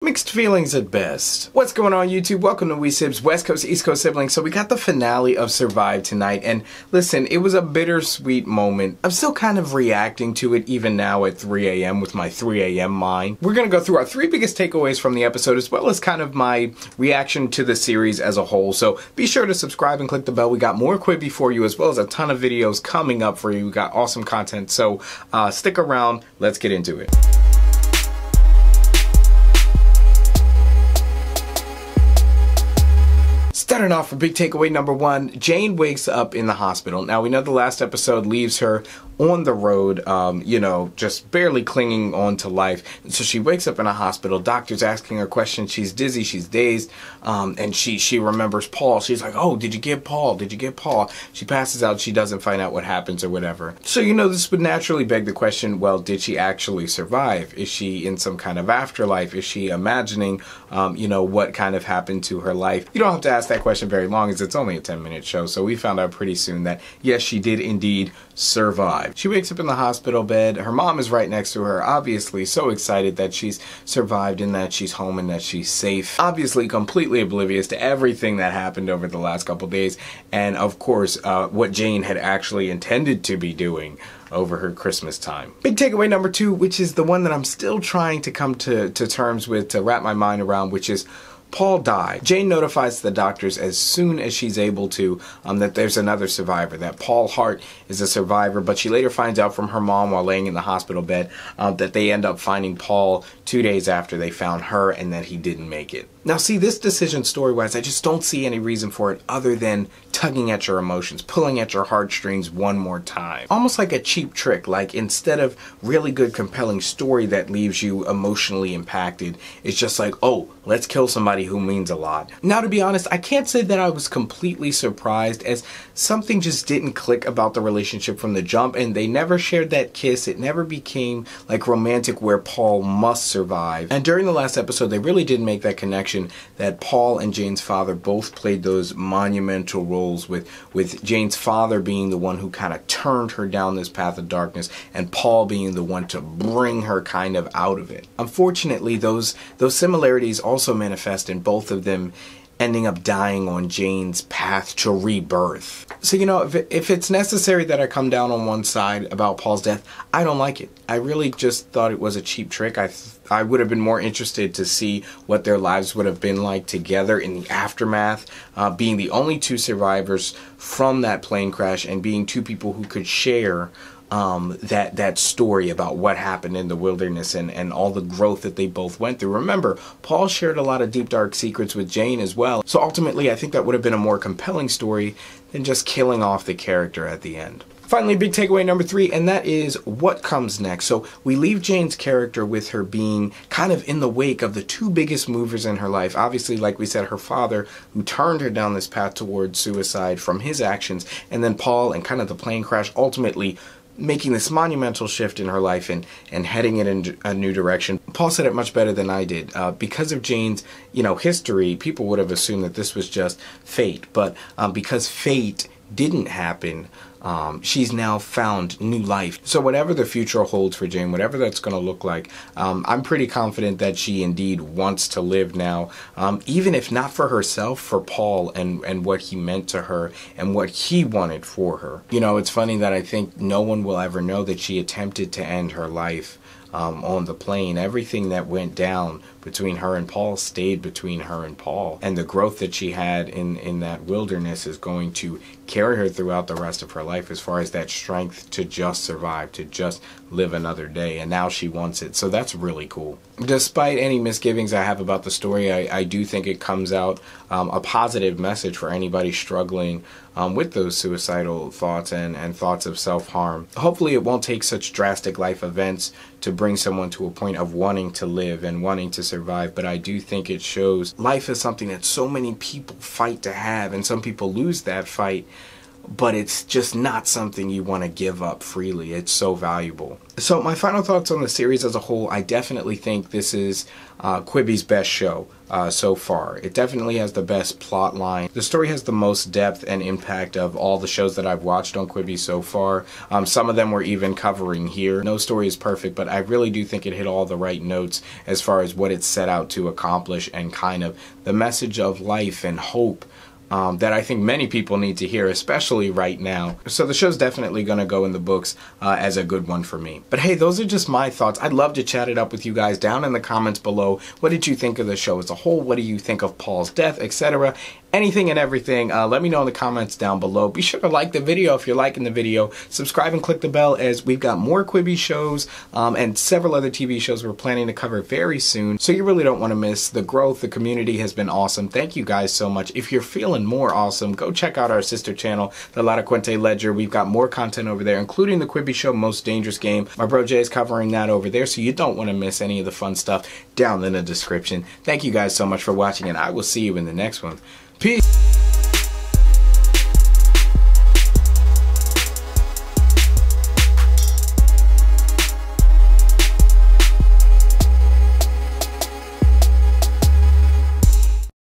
Mixed feelings at best. What's going on, YouTube? Welcome to We Sibs, West Coast, East Coast siblings. So we got the finale of Survive tonight, and listen, it was a bittersweet moment. I'm still kind of reacting to it even now at 3 a.m. with my 3 a.m. mind. We're gonna go through our 3 biggest takeaways from the episode, as well as kind of my reaction to the series as a whole. So be sure to subscribe and click the bell. We got more Quibi for you, as well as a ton of videos coming up for you. We got awesome content, so stick around. Let's get into it. Starting off with big takeaway number 1, Jane wakes up in the hospital. Now, we know the last episode leaves her on the road, just barely clinging on to life. And so she wakes up in a hospital. Doctor's asking her questions. She's dizzy. She's dazed. And she remembers Paul. She's like, oh, did you get Paul? Did you get Paul? She passes out. She doesn't find out what happens or whatever. So, this would naturally beg the question, well, did she actually survive? Is she in some kind of afterlife? Is she imagining, what kind of happened to her life? You don't have to ask that question very long, as it's only a 10-minute show. So we found out pretty soon that, yes, she did indeed survive. She wakes up in the hospital bed. Her mom is right next to her, obviously so excited that she's survived and that she's home and that she's safe. Obviously completely oblivious to everything that happened over the last couple days, and of course what Jane had actually intended to be doing over her Christmas time. Big takeaway number 2, which is the one that I'm still trying to come to terms with, to wrap my mind around, which is Paul died. Jane notifies the doctors as soon as she's able to that there's another survivor, that Paul Hart is a survivor, but she later finds out from her mom while laying in the hospital bed that they end up finding Paul 2 days after they found her, and that he didn't make it. Now see, this decision story-wise, I just don't see any reason for it other than tugging at your emotions, pulling at your heartstrings one more time. Almost like a cheap trick, like instead of really good compelling story that leaves you emotionally impacted, it's just like, oh, let's kill somebody who means a lot. Now, to be honest, I can't say that I was completely surprised, as something just didn't click about the relationship from the jump, and they never shared that kiss. It never became like romantic where Paul must survive. And during the last episode, they really did make that connection that Paul and Jane's father both played those monumental roles, with Jane's father being the one who kind of turned her down this path of darkness, and Paul being the one to bring her kind of out of it. Unfortunately, those similarities also manifest in both of them ending up dying on Jane's path to rebirth. So, if it's necessary that I come down on one side about Paul's death, I don't like it. I really just thought it was a cheap trick. I would have been more interested to see what their lives would have been like together in the aftermath, being the only 2 survivors from that plane crash, and being 2 people who could share that story about what happened in the wilderness and all the growth that they both went through. Remember, Paul shared a lot of deep, dark secrets with Jane as well. So ultimately, I think that would have been a more compelling story than just killing off the character at the end. Finally, big takeaway number 3, and that is what comes next. So we leave Jane's character with her being kind of in the wake of the 2 biggest movers in her life. Obviously, like we said, her father, who turned her down this path towards suicide from his actions, and then Paul and kind of the plane crash, ultimately making this monumental shift in her life and heading it in a new direction. Paul said it much better than I did. Because of Jane's, history, people would have assumed that this was just fate. But because fate didn't happen, she's now found new life. So whatever the future holds for Jane, whatever that's going to look like, I'm pretty confident that she indeed wants to live now, even if not for herself, for Paul and what he meant to her and what he wanted for her. It's funny that I think no one will ever know that she attempted to end her life on the plane. Everything that went down between her and Paul stayed between her and Paul, and the growth that she had in that wilderness is going to carry her throughout the rest of her life, as far as that strength to just survive, to just live another day, and now she wants it. So that's really cool. Despite any misgivings I have about the story, I do think it comes out a positive message for anybody struggling with those suicidal thoughts and thoughts of self-harm. Hopefully it won't take such drastic life events to bring someone to a point of wanting to live and wanting to survive, but I do think it shows life is something that so many people fight to have, and some people lose that fight but it's just not something you want to give up freely. It's so valuable. So my final thoughts on the series as a whole, I definitely think this is Quibi's best show so far. It definitely has the best plot line. The story has the most depth and impact of all the shows that I've watched on Quibi so far. Some of them we're even covering here. No story is perfect, but I really do think it hit all the right notes as far as what it set out to accomplish and kind of the message of life and hope that I think many people need to hear, especially right now. So the show's definitely going to go in the books as a good one for me. But hey, those are just my thoughts. I'd love to chat it up with you guys down in the comments below. What did you think of the show as a whole? What do you think of Paul's death, etc.? Anything and everything, let me know in the comments down below. Be sure to like the video if you're liking the video. Subscribe and click the bell, as we've got more Quibi shows and several other TV shows we're planning to cover very soon. So you really don't want to miss the growth. The community has been awesome. Thank you guys so much. If you're feeling more awesome, go check out our sister channel, the La Quente Ledger. We've got more content over there, including the Quibi show Most Dangerous Game. My bro Jay is covering that over there, so you don't want to miss any of the fun stuff down in the description. Thank you guys so much for watching, and I will see you in the next one. Peace.